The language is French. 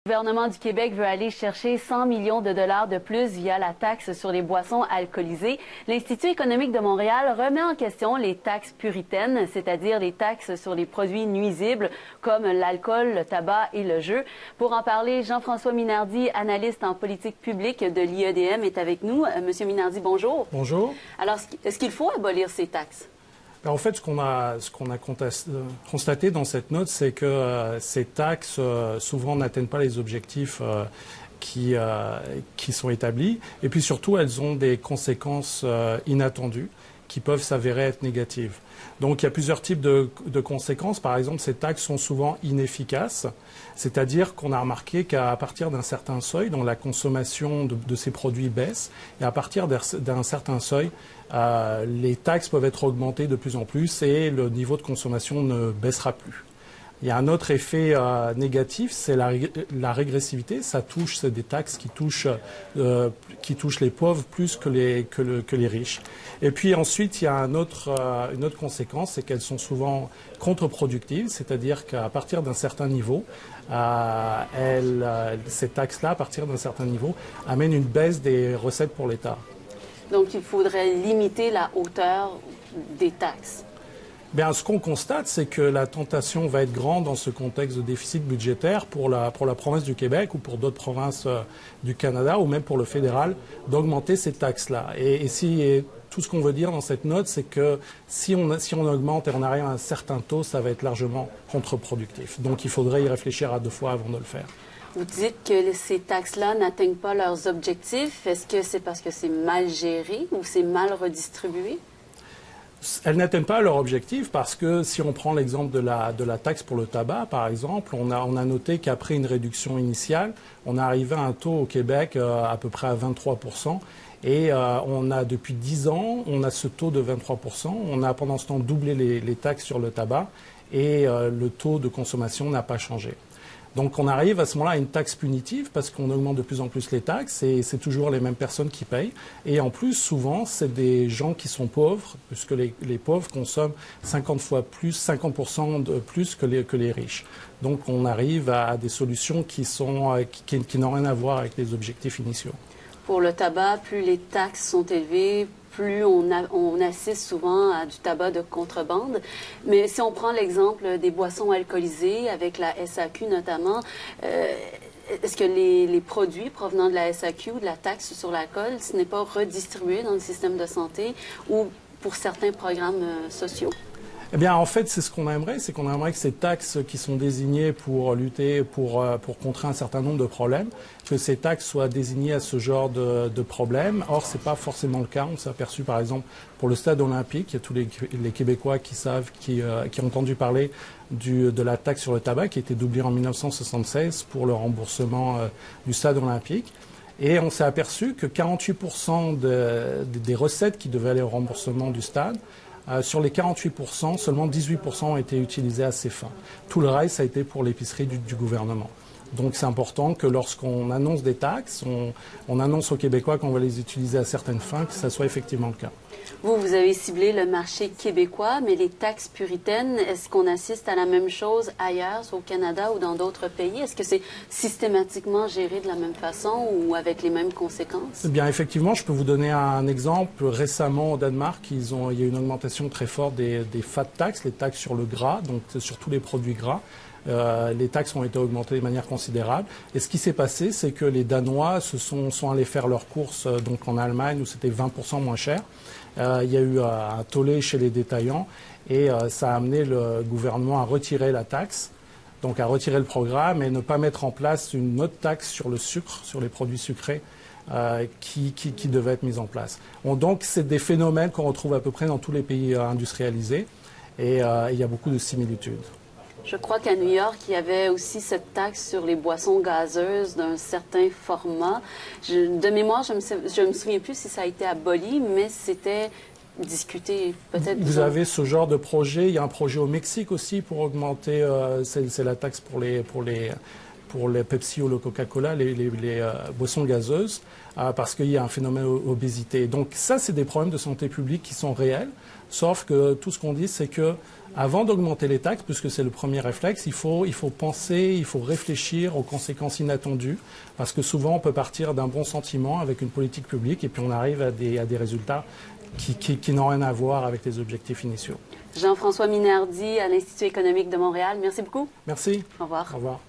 Le gouvernement du Québec veut aller chercher 100 millions de dollars de plus via la taxe sur les boissons alcoolisées. L'Institut économique de Montréal remet en question les taxes puritaines, c'est-à-dire les taxes sur les produits nuisibles comme l'alcool, le tabac et le jeu. Pour en parler, Jean-François Minardi, analyste en politique publique de l'IEDM, est avec nous. Monsieur Minardi, bonjour. Bonjour. Alors, est-ce qu'il faut abolir ces taxes? En fait, ce qu'on a constaté dans cette note, c'est que ces taxes souvent n'atteignent pas les objectifs qui sont établis. Et puis surtout, elles ont des conséquences inattendues qui peuvent s'avérer être négatives. Donc il y a plusieurs types de conséquences. Par exemple, ces taxes sont souvent inefficaces, c'est-à-dire qu'on a remarqué qu'à partir d'un certain seuil, dont la consommation de ces produits baisse, et à partir d'un certain seuil, les taxes peuvent être augmentées de plus en plus et le niveau de consommation ne baissera plus. Il y a un autre effet négatif, c'est la régressivité. C'est des taxes qui touchent les pauvres plus que les riches. Et puis ensuite, il y a une autre conséquence, c'est qu'elles sont souvent contre-productives, c'est-à-dire qu'à partir d'un certain niveau, ces taxes-là, à partir d'un certain niveau, amènent une baisse des recettes pour l'État. Donc, il faudrait limiter la hauteur des taxes. Bien, ce qu'on constate, c'est que la tentation va être grande dans ce contexte de déficit budgétaire pour la province du Québec ou pour d'autres provinces du Canada ou même pour le fédéral d'augmenter ces taxes-là. Et tout ce qu'on veut dire dans cette note, c'est que si on augmente et on arrive à un certain taux, ça va être largement contre-productif. Donc il faudrait y réfléchir à deux fois avant de le faire. Vous dites que ces taxes-là n'atteignent pas leurs objectifs. Est-ce que c'est parce que c'est mal géré ou c'est mal redistribué? Elles n'atteignent pas leur objectif parce que si on prend l'exemple de la taxe pour le tabac, par exemple, on a noté qu'après une réduction initiale, on est arrivé à un taux au Québec à peu près à 23%. Et on a depuis 10 ans, on a ce taux de 23%. On a pendant ce temps doublé les taxes sur le tabac et le taux de consommation n'a pas changé. Donc on arrive à ce moment-là à une taxe punitive parce qu'on augmente de plus en plus les taxes et c'est toujours les mêmes personnes qui payent. Et en plus, souvent, c'est des gens qui sont pauvres puisque les pauvres consomment 50% de plus que les riches. Donc on arrive à des solutions qui n'ont rien à voir avec les objectifs initiaux. Pour le tabac, plus les taxes sont élevées, plus on assiste souvent à du tabac de contrebande. Mais si on prend l'exemple des boissons alcoolisées, avec la SAQ notamment, est-ce que les produits provenant de la SAQ ou de la taxe sur l'alcool, ce n'est pas redistribué dans le système de santé ou pour certains programmes sociaux? Eh bien, en fait, c'est ce qu'on aimerait, c'est qu'on aimerait que ces taxes qui sont désignées pour lutter, pour contrer un certain nombre de problèmes, que ces taxes soient désignées à ce genre de problèmes. Or, c'est pas forcément le cas. On s'est aperçu, par exemple, pour le stade olympique, il y a tous les Québécois qui ont entendu parler de la taxe sur le tabac qui a été doublée en 1976 pour le remboursement du stade olympique. Et on s'est aperçu que 48% des recettes qui devaient aller au remboursement du stade, sur les 48%, seulement 18% ont été utilisés à ces fins. Tout le reste, ça a été pour l'épicerie du gouvernement. Donc c'est important que lorsqu'on annonce des taxes, on annonce aux Québécois qu'on va les utiliser à certaines fins, que ça soit effectivement le cas. Vous avez ciblé le marché québécois, mais les taxes puritaines, est-ce qu'on assiste à la même chose ailleurs, soit au Canada ou dans d'autres pays? Est-ce que c'est systématiquement géré de la même façon ou avec les mêmes conséquences? Eh bien, effectivement, je peux vous donner un exemple. Récemment, au Danemark, il y a eu une augmentation très forte des fat tax, les taxes sur le gras, donc sur tous les produits gras. Les taxes ont été augmentées de manière considérable. Et ce qui s'est passé, c'est que les Danois sont allés faire leurs courses donc en Allemagne où c'était 20% moins cher. Il y a eu un tollé chez les détaillants et ça a amené le gouvernement à retirer la taxe, donc à retirer le programme et ne pas mettre en place une autre taxe sur le sucre, sur les produits sucrés qui devait être mise en place. Donc c'est des phénomènes qu'on retrouve à peu près dans tous les pays industrialisés et il y a beaucoup de similitudes. Je crois qu'à New York, il y avait aussi cette taxe sur les boissons gazeuses d'un certain format. De mémoire, je me souviens plus si ça a été aboli, mais c'était discuté peut-être. Vous avez ce genre de projet. Il y a un projet au Mexique aussi pour augmenter, c'est la taxe pour pour les Pepsi ou le Coca-Cola, les boissons gazeuses, parce qu'il y a un phénomène d'obésité. Donc ça, c'est des problèmes de santé publique qui sont réels, sauf que tout ce qu'on dit, c'est que avant d'augmenter les taxes, puisque c'est le premier réflexe, il faut penser, il faut réfléchir aux conséquences inattendues, parce que souvent on peut partir d'un bon sentiment avec une politique publique et puis on arrive à des résultats qui n'ont rien à voir avec les objectifs initiaux. Jean-François Minardi à l'Institut économique de Montréal, merci beaucoup. Merci. Au revoir. Au revoir.